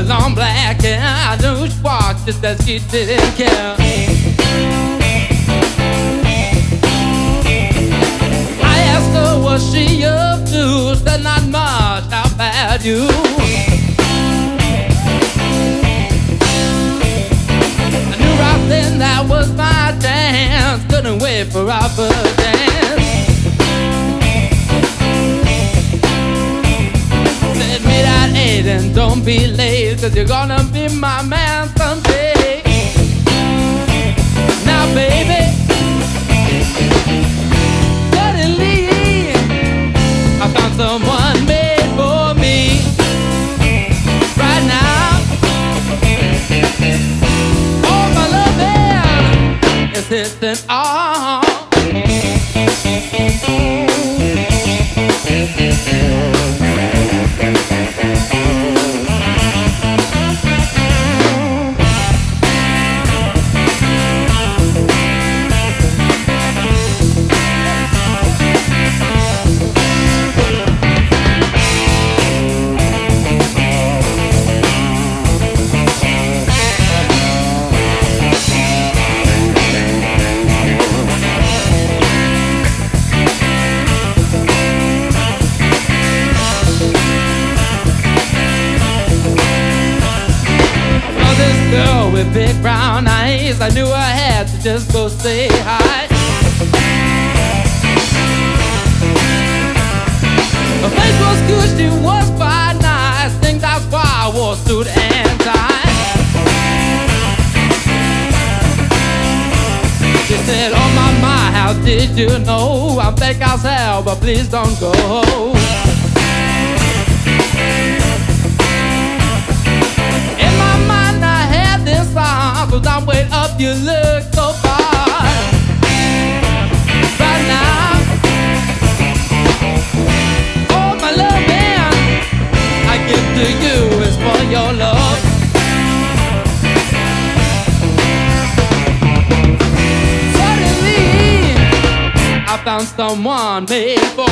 Long black hair, I knew she walked just as she didn't care. I asked her what she up to, said not much, how bad you. I knew right then that was my chance, couldn't wait for our first dance. Said meet at 8 and don't be late, 'cause you're gonna be my man someday. Now baby, suddenly I found someone made for me. Right now, all my loving is hitting on. With big brown eyes, I knew I had to just go say hi. Her face was good, she was quite nice. Think that's why I wore suit and tie. She said, oh my, how did you know? I'm fake as hell, but please don't go. So don't wait up, you look so far. Right now, all my loving I give to you is for your love. Suddenly, I found someone made for.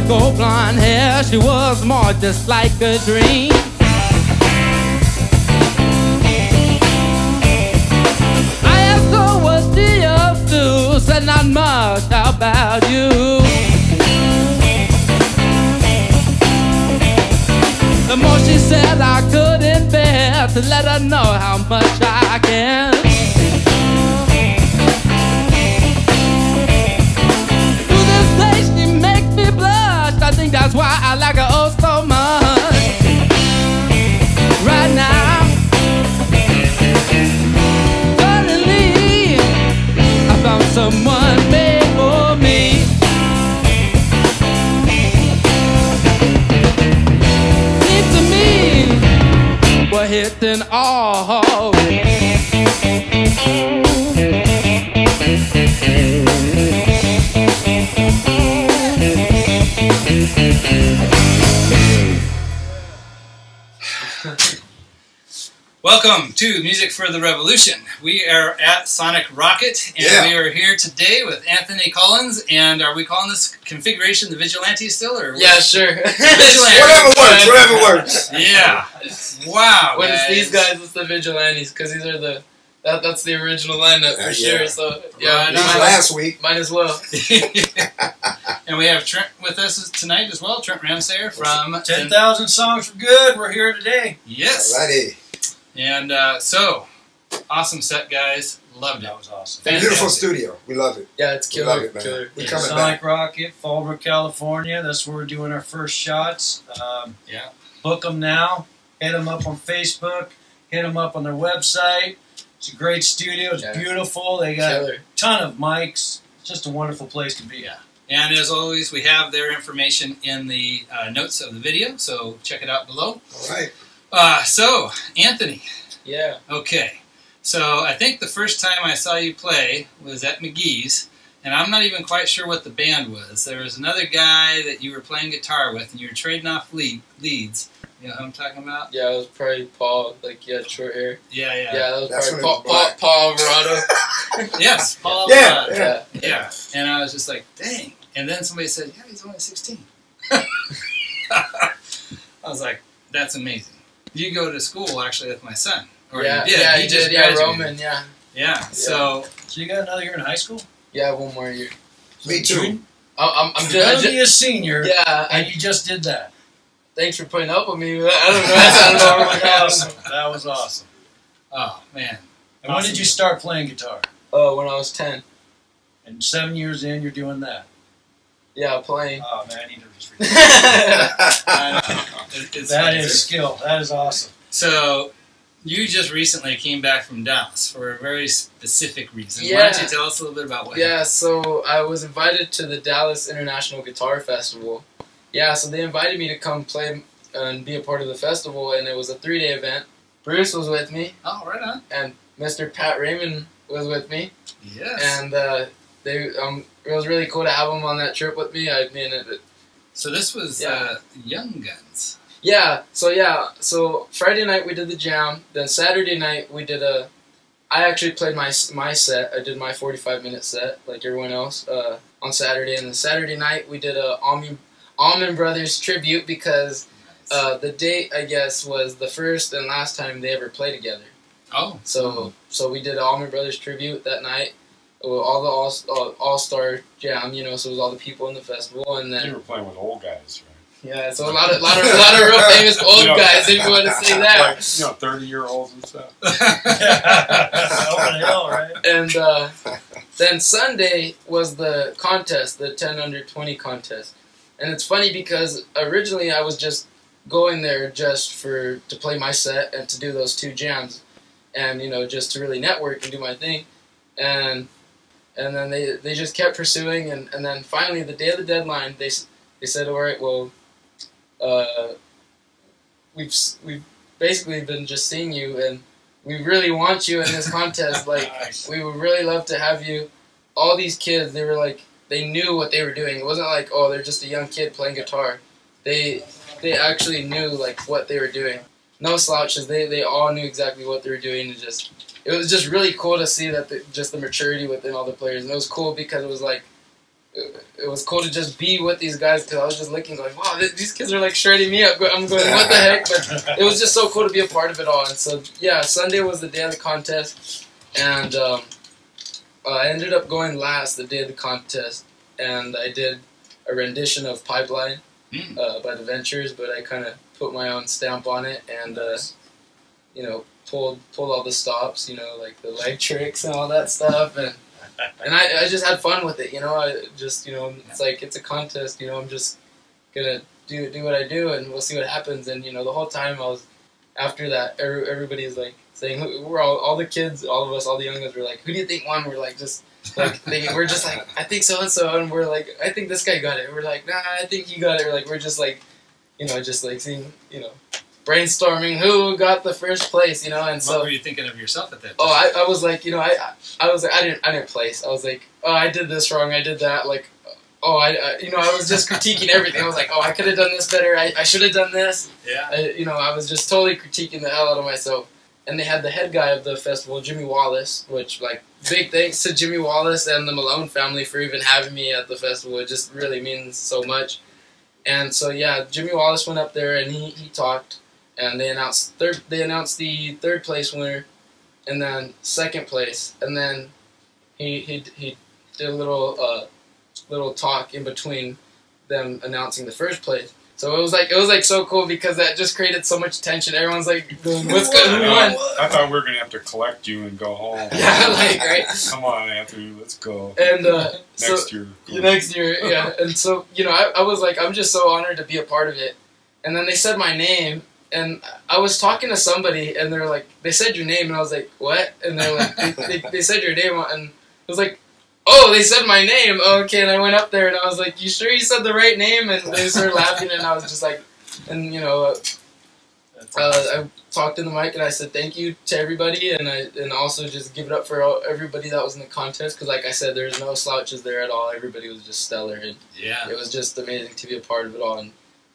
Gold blonde hair, she was more just like a dream. So was she up too? Said not much. How about you? The more she said, I couldn't bear to let her know how much I can. To this day, she makes me blush. I think that's why I like her oh so much. Right now, suddenly, I found someone made for me. Seems to me we're hitting all. Welcome to Music for the Revolution. We are at Sonic Rocket, and we are here today with Anthony Cullins. And are we calling this configuration the Vigilante still, or yeah, sure. Vigilante. Whatever works. Yeah. Wow. When guys. it's these guys, it's the Vigilantes, because these are the that's the original lineup for sure. So yeah, last week might as well. And we have Trent with us tonight as well. Trent Ramsayer from 10,000 Songs for Good. We're here today. Yes. Alrighty. And so, awesome set, guys. Loved it. That was awesome. Beautiful studio. We love it. Yeah, it's killer. We love it, man. Killer. We're coming Sonic back. Rocket, Fallbrook, California. That's where we're doing our first shots. Yeah. Book them now. Hit them up on Facebook. Hit them up on their website. It's a great studio. It's beautiful. They got a ton of mics. It's just a wonderful place to be. Yeah. And as always, we have their information in the notes of the video, so check it out below. All right. So, Anthony. Yeah. Okay. So, I think the first time I saw you play was at McGee's, and I'm not even quite sure what the band was. There was another guy that you were playing guitar with, and you were trading off leads. You know who I'm talking about? Yeah, it was probably Paul, like, he had short hair. Yeah. Yeah, that was That's probably Paul Alvarado. Yes, Paul. Yeah. And I was just like, dang. And then somebody said, yeah, he's only 16. I was like, that's amazing. You go to school, actually, with my son. Or Yeah, you did. yeah, he just yeah, graduated. Roman, yeah. Yeah, so... So you got another year in high school? Yeah, one more year. Me too. I'm You're just... be a senior, Yeah, and you just did that. thanks for putting up with me. I don't know. I don't know what That was awesome. That was awesome. Oh, man. And when did you start playing guitar? Oh, when I was 10. And 7 years in, you're doing that. Yeah, playing. Oh man, I need to just read I know. that is skill. That is awesome. So, you just recently came back from Dallas for a very specific reason. Yeah. Why don't you tell us a little bit about what happened? Yeah, so I was invited to the Dallas International Guitar Festival. Yeah, so they invited me to come play and be a part of the festival, and it was a 3-day event. Bruce was with me, Oh, right on. and Mr. Pat Raymond was with me, Yes. and it was really cool to have him on that trip with me. So this was Young Guns. Yeah, so Friday night we did the jam, then Saturday night we did I actually played my set. I did my 45-minute set, like everyone else, on Saturday, and then Saturday night we did a Allman Brothers tribute, because the date, I guess, was the first and last time they ever played together. Oh. So we did an Allman Brothers tribute that night. All the all-star jam, you know, so it was all the people in the festival, and then you were playing with old guys, right? yeah, so a lot of real famous old guys, if you want to say that. Like, 30-year-olds and stuff. Over the hill, right? And then Sunday was the contest, the 10 under 20 contest, and it's funny because originally I was just going there just to play my set and to do those 2 jams, and just to really network and do my thing, and then they just kept pursuing, and then finally the day of the deadline they said, all right, well, we've basically been just seeing you, and we really want you in this contest. Like, Nice. We would really love to have you. All these kids, they were like, they knew what they were doing. It wasn't like, oh, they're just a young kid playing guitar. They actually knew like what they were doing. No slouches. They all knew exactly what they were doing, and it was just really cool to see that just the maturity within all the players. And it was cool because it was like, it was cool to just be with these guys, because I was just looking going, wow, these kids are like shredding me up. I'm going, what the heck? But it was just so cool to be a part of it all. And so, yeah, Sunday was the day of the contest, and I ended up going last the day of the contest, and I did a rendition of Pipeline by the Ventures, but I kind of put my own stamp on it, and you know, pulled all the stops, you know, like the leg tricks and all that stuff, and I just had fun with it, you know. I just, you know, it's like, it's a contest, you know. I'm just gonna do what I do, and we'll see what happens. And you know, the whole time I was, after that, everybody's like saying, we're all the kids, all of us, all the young ones were like, who do you think won? We're like, just like thinking, we're just like, I think so and so, and we're like, I think this guy got it. We're like, nah, I think he got it. We're like, we're just like, you know, just like seeing, you know, brainstorming who got the first place, you know. And so, what were you thinking of yourself at that time? Oh, I was like, you know, I was like, I didn't place. I was like, oh, I did this wrong. I did that. Like, oh, you know, I was just critiquing everything. I was like, oh, I could have done this better. I should have done this. Yeah. You know, I was just totally critiquing the hell out of myself. And they had the head guy of the festival, Jimmy Wallace, which, like, big thanks to Jimmy Wallace and the Malone family for even having me at the festival. It just really means so much. And so, yeah, Jimmy Wallace went up there and he talked. And they announced the third place winner, and then second place, and then he did a little talk in between them announcing the first place. So it was like so cool because that just created so much tension. Everyone's like, "What's good? Who won?" I thought we were gonna have to collect you and go home. Yeah, like, right. Come on, Anthony, let's go. And next year. Next year, yeah. And so, you know, I was like, I'm just so honored to be a part of it. And then they said my name. And I was talking to somebody, and they're like, they said your name, and I was like, what? And they're like, they said your name, and I was like, oh, they said my name. Okay, and I went up there, and I was like, you sure you said the right name? And they started laughing, and I was just like, and you know, I talked in the mic, and I said thank you to everybody, and also just give it up for everybody that was in the contest, because like I said, there's no slouches there at all. Everybody was just stellar, and yeah, it was just amazing to be a part of it all. And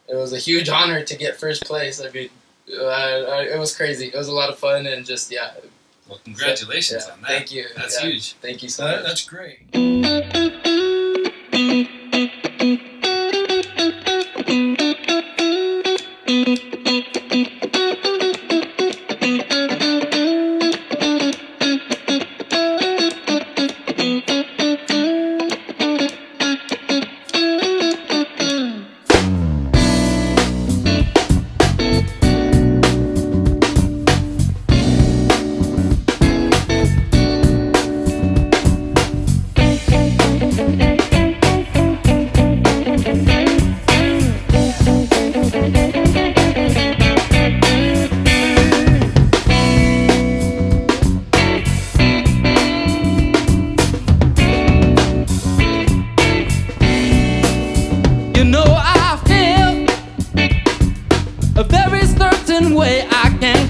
it was a huge honor to get first place. I mean, it was crazy. It was a lot of fun, and just, yeah. Well, congratulations on that. Thank you. That's huge. Thank you so much. That's great.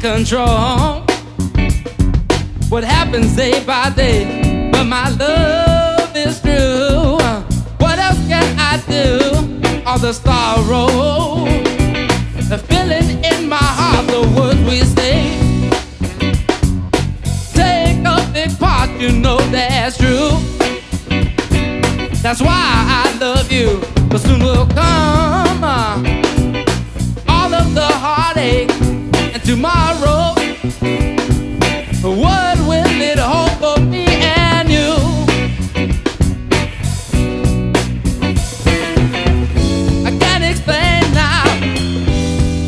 Control what happens day by day, but my love is true. What else can I do? All the sorrow, the feeling in my heart, the words we say take a big part, you know that's true. That's why I love you, but soon will come all of the heartache. And tomorrow, what will it hold for me and you? I can't explain now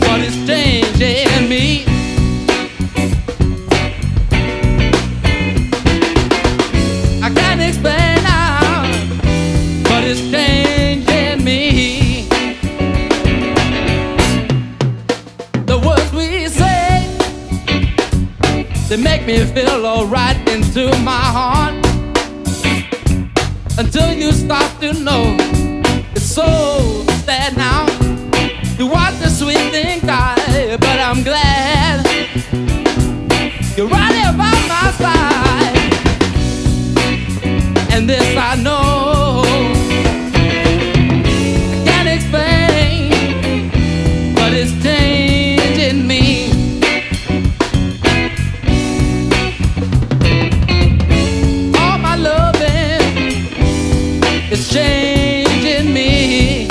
what is changing me. I can't explain now what is changing me. The words we say, they make me feel alright into my heart, until you start to know it's so sad now. You watch the sweet thing die, but I'm glad you're right here by my side. And this I know, I can't explain, but it's changing me. It's changing me.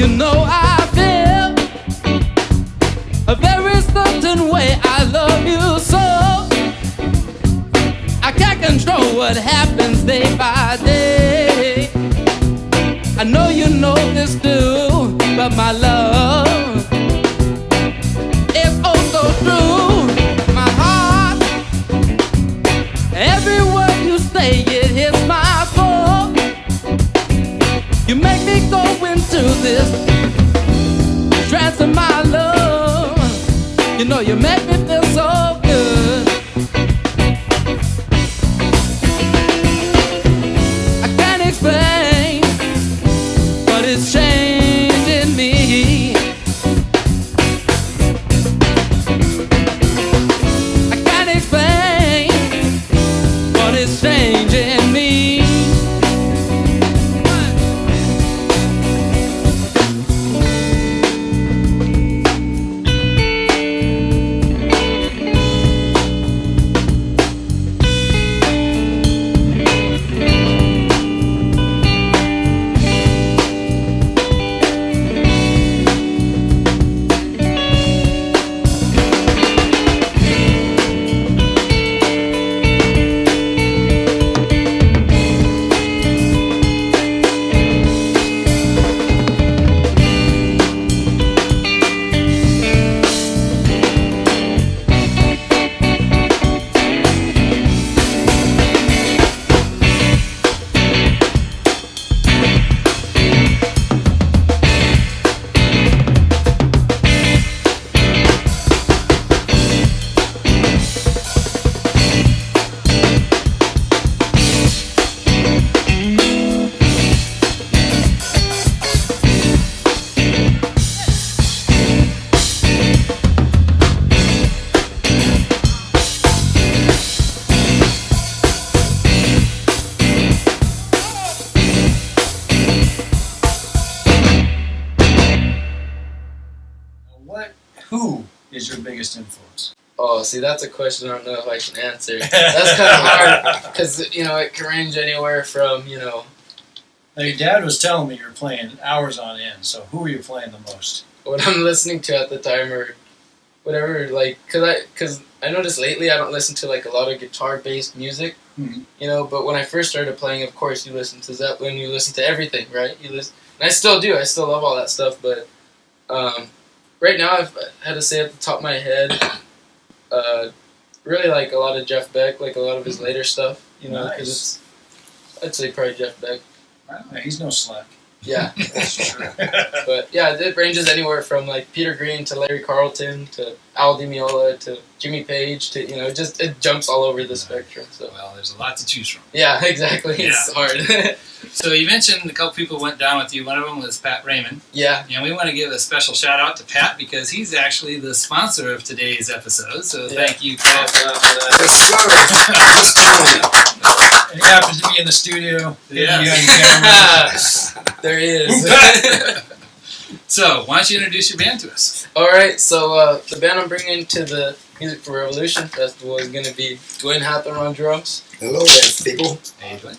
You know I feel a very certain way. I love you so. I can't control what happens day by day. I know you know this too, but my love is oh so true. My heart, every word you say, it hits my soul. You make me go into this trance of my love. You know you make me feel so good. I can't explain, but it's changing me. I can't explain, but it's changing me. Who is your biggest influence? Oh, see, that's a question I don't know if I can answer. That's kind of hard because, you know, it can range anywhere from, you know... Now, your dad was telling me you're playing hours on end, so who are you playing the most? What I'm listening to at the time or whatever, like, because I noticed lately I don't listen to, like, a lot of guitar-based music, you know, but when I first started playing, of course, you listen to Zeppelin, you listen to everything, right? You listen, and I still do, I still love all that stuff, but right now I've had to say at the top of my head, really like a lot of Jeff Beck, like a lot of his later stuff, you know, because I'd say probably Jeff Beck. Wow, he's no slack. Yeah. That's true. But yeah, it ranges anywhere from like Peter Green to Larry Carlton to Al Di Meola to Jimmy Page to, you know, just it jumps all over the spectrum. So Well, there's a lot to choose from. yeah, exactly. Yeah. It's hard. So you mentioned a couple people went down with you. One of them was Pat Raymond. Yeah. And we want to give a special shout out to Pat because he's actually the sponsor of today's episode. So thank you, Pat. Yes, sir. Just doing And he happens to be in the studio. Yeah. There he is. So why don't you introduce your band to us? Alright, so the band I'm bringing to the Music for Revolution Festival is going to be Dwayne Hathorn on drums. Hello there, people. Hey, Dwayne.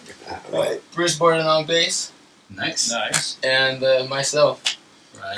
All right. Bruce Borden on bass. Nice. Nice. And myself. Right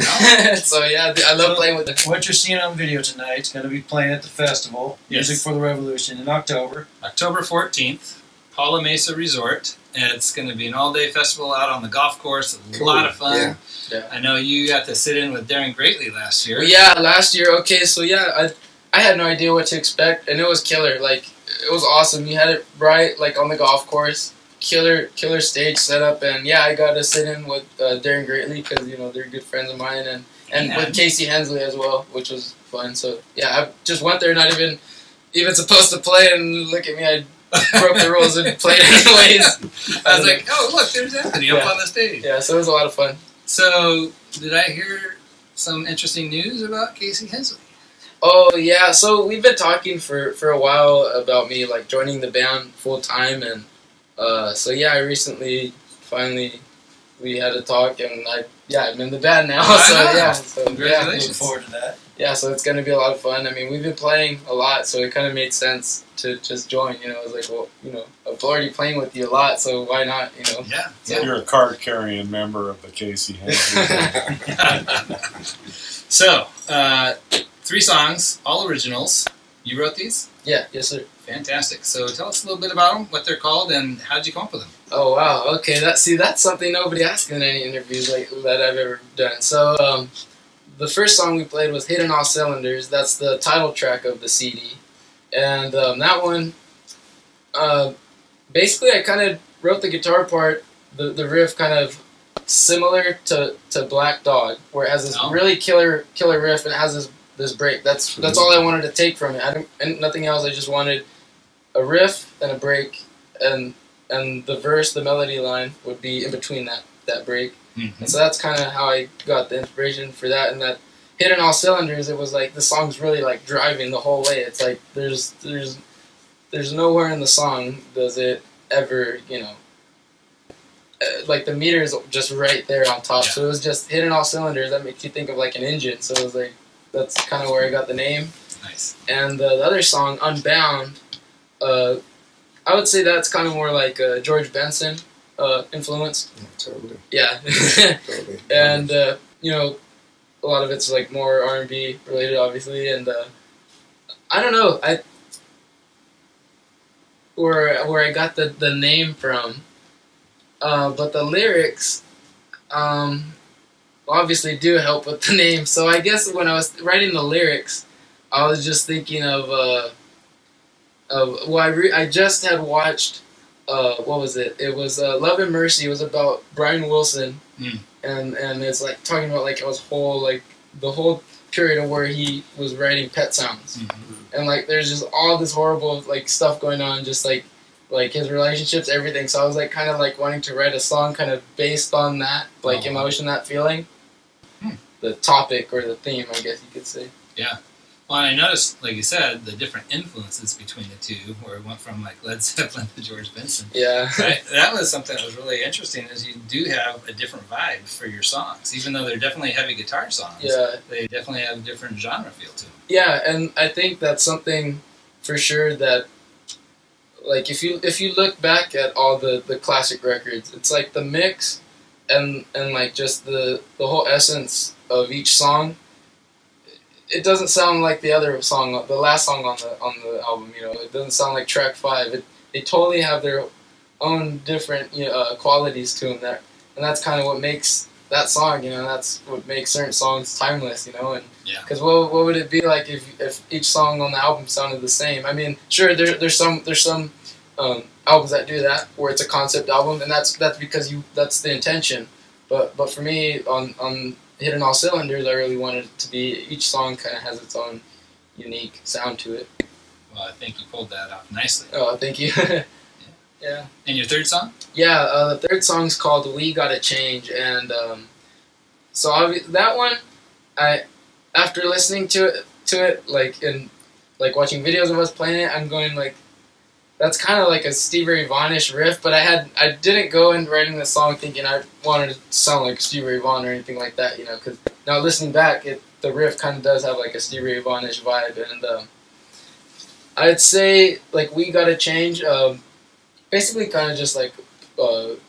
on. So yeah, I love playing with them. What you're seeing on video tonight is going to be playing at the festival, Yes. Music for the Revolution, in October. October 14th, Paula Mesa Resort. And it's going to be an all-day festival out on the golf course. A lot of fun. Yeah. I know you got to sit in with Darren Greatly last year. Well, yeah, last year. Okay, so yeah, I had no idea what to expect, and it was killer. Like, it was awesome. You had it right, like, on the golf course. Killer stage setup, and yeah, I got to sit in with Darren Greatly because, you know, they're good friends of mine, and with Casey Hensley as well, which was fun. So yeah, I just went there not even supposed to play, and look at me, I broke the rules and played anyways. I was like, oh, look, there's Anthony up on the stage. Yeah, so it was a lot of fun. So, did I hear some interesting news about Casey Hensley? Oh, yeah, so we've been talking for a while about me, like, joining the band full-time, and so yeah, I recently finally we had a talk, and I'm in the band now. Right so on. yeah, so Congratulations. Look forward to that. yeah, so it's gonna be a lot of fun. I mean, we've been playing a lot, so it kind of made sense to just join. You know, I was like, well, you know, I'm already playing with you a lot, so why not? You know. Yeah. You're a card-carrying member of the Casey Hendrix. So, 3 songs, all originals. You wrote these? Yeah. Yes, sir. Fantastic. So tell us a little bit about them, what they're called, and how did you come up with them? Oh wow. Okay. That's something nobody asked in any interviews like that I've ever done. So the first song we played was "Hitting All Cylinders." That's the title track of the CD, and that one, basically, I kind of wrote the guitar part, the riff, kind of similar to Black Dog, where it has this really killer riff and it has this break. That's all I wanted to take from it. And nothing else. I just wanted a riff and a break, and the verse, the melody line would be in between that break. Mm-hmm. And so that's kind of how I got the inspiration for that. And that "Hitting All Cylinders," it was like the song's really like driving the whole way. It's like there's nowhere in the song does it ever, you know, like the meter is just right there on top. Yeah. So it was just hitting all cylinders. That makes you think of like an engine. So it was like, that's kind of where I got the name. Nice. And the other song, "Unbound," I would say that's kind of more like George Benson influence. Totally. Yeah. Totally. And you know, a lot of it's like more R&B related, obviously. And I don't know, where I got the name from, but the lyrics obviously do help with the name. So I guess when I was writing the lyrics, I was just thinking of I just had watched what was it? It was Love and Mercy. It was about Brian Wilson, and it's like talking about like his whole like the whole period of where he was writing Pet Sounds, and like there's just all this horrible like stuff going on, just like his relationships, everything. So I was like kind of like wanting to write a song kind of based on that like emotion, that feeling, the topic or the theme, I guess you could say. Yeah. Well, and I noticed, like you said, the different influences between the two, where it went from like Led Zeppelin to George Benson. Yeah. Right? That was something that was really interesting, is you do have a different vibe for your songs. Even though they're definitely heavy guitar songs, Yeah. they definitely have a different genre feel to them. Yeah, and I think that's something for sure that, like, if you look back at all the classic records, it's like the mix and like just the whole essence of each song. It doesn't sound like the other song, the last song on the album. You know, it doesn't sound like track 5. They totally have their own different qualities to them. And that's kind of what makes that song. You know, that's what makes certain songs timeless. You know, and because what would it be like if each song on the album sounded the same? I mean, sure, there's some albums that do that, where it's a concept album, and that's because that's the intention. But for me, on Hitting All Cylinders, I really wanted it to be, each song kind of has its own unique sound to it. Well, I think you pulled that off nicely. Oh, thank you. Yeah. And your third song? Yeah, the third song's called "We Gotta Change," and so that one, after listening to it, like watching videos of us playing it, I'm going like, that's kind of like a Stevie Ray Vaughan-ish riff, but I didn't go in writing the song thinking I wanted to sound like Stevie Ray Vaughan or anything like that, you know, because now listening back, the riff kind of does have like a Stevie Ray Vaughan-ish vibe, and I'd say like "We Gotta Change," basically kind of just like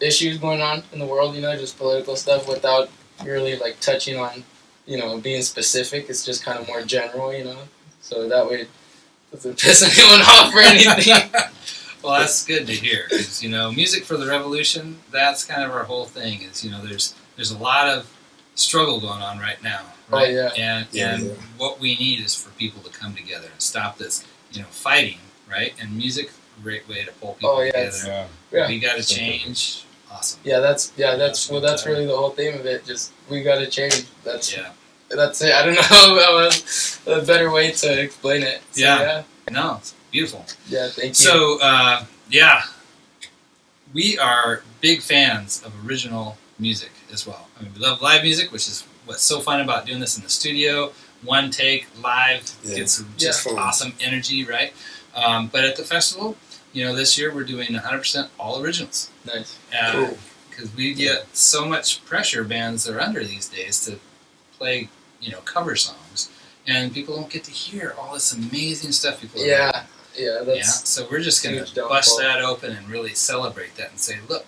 issues going on in the world, you know, just political stuff without really like touching on, you know, being specific. It's just kind of more general, you know, so that way it doesn't piss anyone off or anything. Well, that's good to hear, because, you know, music for the revolution, that's kind of our whole thing, is, you know, there's a lot of struggle going on right now, right? Oh, yeah. And what we need is for people to come together and stop this, you know, fighting, right? And music, a great way to pull people together. Yeah. We gotta change. Awesome. Yeah, that's really the whole theme of it. Just we gotta change. That's it. I don't know a better way to explain it. So, yeah. No, it's beautiful. Yeah, thank you. So, we are big fans of original music as well. I mean, we love live music, which is what's so fun about doing this in the studio. One take, live, gets just awesome energy, right? But at the festival, you know, this year we're doing 100% all originals. Nice. Cool. because we get so much pressure bands are under these days to play, you know, cover songs, and people don't get to hear all this amazing stuff people are Yeah, that's yeah. So we're just going huge to downfall. bust that open and really celebrate that and say, look,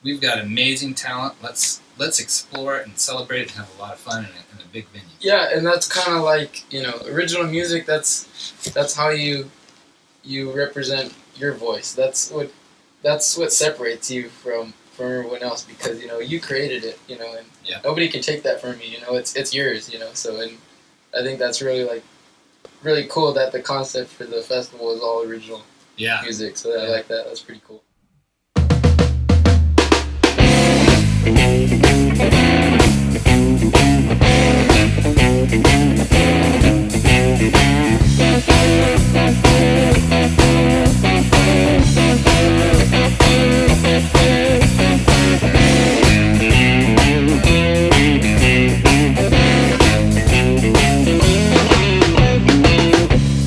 we've got amazing talent. Let's explore it and celebrate it and have a lot of fun in a big venue. Yeah, and that's kind of like, you know, original music. That's how you represent your voice. That's what separates you from everyone else, because, you know, you created it, you know, and nobody can take that from you. You know, it's yours. You know, so, and I think that's really cool that the concept for the festival is all original music. So I like that. That's pretty cool.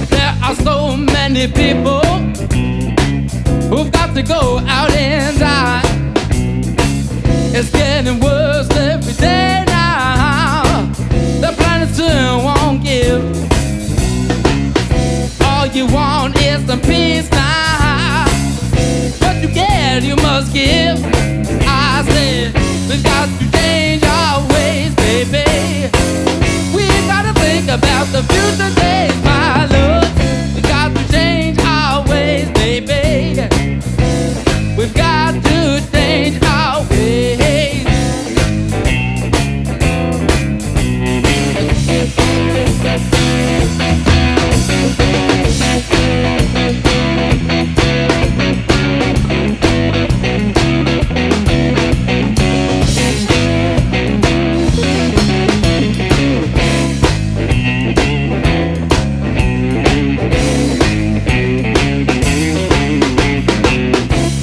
There are so many people who've got to go out and die. It's getting worse every day now. The planet soon won't give. All you want is some peace now. What you get, you must give. I said, we've got to change our ways, baby. We gotta think about the future days, my love. We got to change our ways, baby. We've got to change our ways.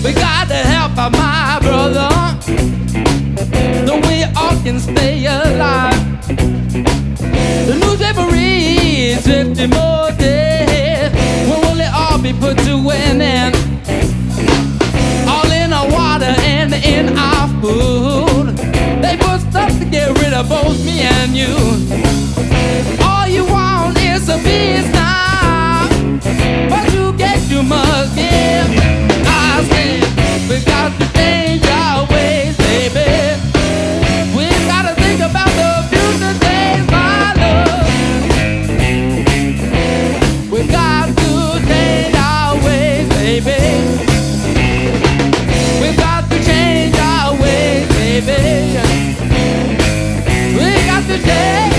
We got to help out my brother, so we all can stay alive. The newspaper reads 50 more days. When will it all be put to an end? All in our water and in our food. They put stuff to get rid of both me and you. All you want is a peace now. What you get, you must give. I said, we got to change our ways, baby. We gotta think about the future days, my love. We got to change our ways, baby. We got to change our ways, baby. We got to change.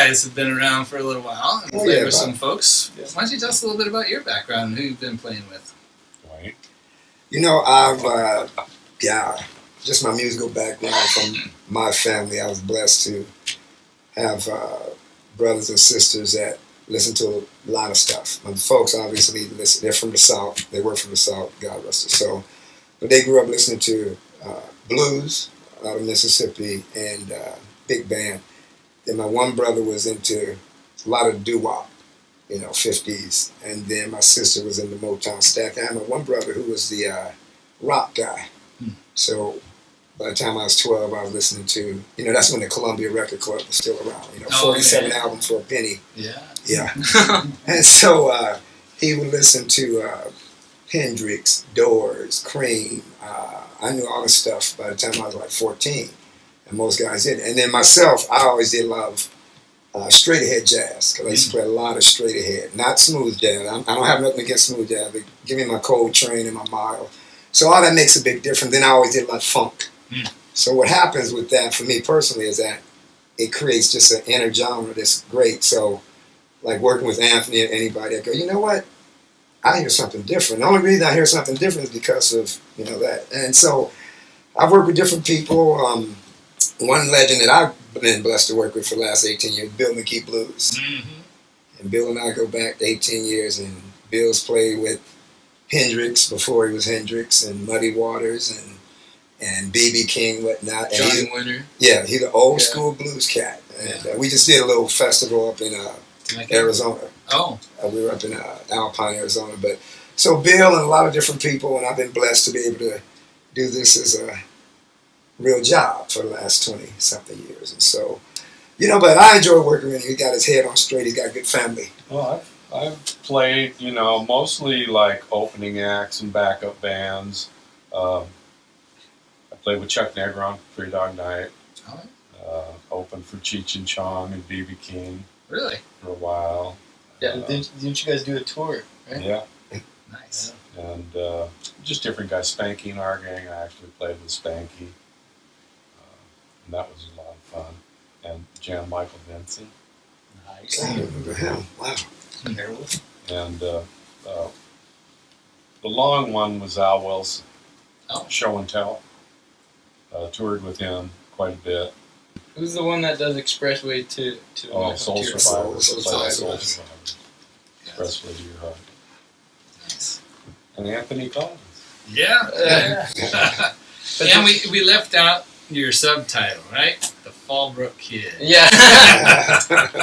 guys have been around for a little while and Oh, played yeah, with Bob. some folks. Yeah. Why don't you tell us a little bit about your background and who you've been playing with? Right. You know, I've, just my musical background from my family. I was blessed to have brothers and sisters that listen to a lot of stuff. My folks obviously listen. They're from the South. They were from the South, God rest their soul. But they grew up listening to blues out of Mississippi and big band. Then my one brother was into a lot of doo-wop, you know, 50s. And then my sister was in the Motown stack. I had my one brother who was the rock guy. So by the time I was 12, I was listening to, you know, that's when the Columbia Record Club was still around, you know, 47 albums for a penny. Yeah. Yeah. And so he would listen to Hendrix, Doors, Cream. I knew all this stuff by the time I was like 14. And most guys did. And then myself, I always did love straight ahead jazz, because I used to play a lot of straight ahead, not smooth jazz. I don't have nothing against smooth jazz, but give me my Coltrane and my Miles. So all that makes a big difference. Then I always did a lot of funk. So what happens with that for me personally is that it creates just an inner genre that's great. So like working with Anthony or anybody, I go, you know what? I hear something different. The only reason I hear something different is because of, you know, that. And so I've worked with different people. One legend that I've been blessed to work with for the last 18 years, Bill McKee Blues. And Bill and I go back 18 years, and Bill's played with Hendrix before he was Hendrix, and Muddy Waters, and B.B. King, whatnot. And Johnny Winter. Yeah, he's an old school blues cat. And we just did a little festival up in Arizona. Oh. We were up in Alpine, Arizona. But so Bill and a lot of different people, and I've been blessed to be able to do this as a real job for the last 20-something years. And so, you know, but I enjoy working with him. He got his head on straight. He's got a good family. Well, I've played, you know, mostly like opening acts and backup bands. I played with Chuck Negron, Three Dog Night. Opened for Cheech and Chong and B.B. King. Really? For a while. Yeah, didn't you guys do a tour, right? Yeah. Nice. And just different guys. Spanky and our gang, I actually played with Spanky. And that was a lot of fun. And Jan Michael Benson. Nice. I remember him. Wow. And the long one was Al Wilson. Oh. Show and Tell. Toured with him quite a bit. Who's the one that does Expressway to Soul to- Survivor. Soul Soul Survivor. Survivor. Expressway to Your Heart. Nice. And Anthony Collins. Yeah. And we left out your subtitle, right? The Fallbrook Kid. Yeah.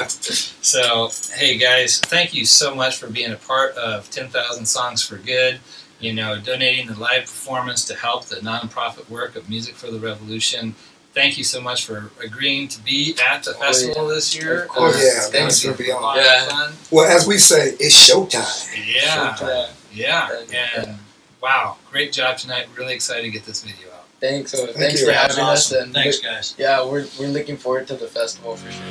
So, hey guys, thank you so much for being a part of 10,000 Songs for Good. You know, donating the live performance to help the nonprofit work of Music for the Revolution. Thank you so much for agreeing to be at the festival this year. Of course. Yeah, Thanks for for being A on. lot of Yeah. fun. Well, as we say, it's showtime. Yeah. Yeah. Yeah. And wow, great job tonight. Really excited to get this video out. Thanks you. for having That's us. awesome. And Thanks, guys. yeah, we're looking forward to the festival for sure.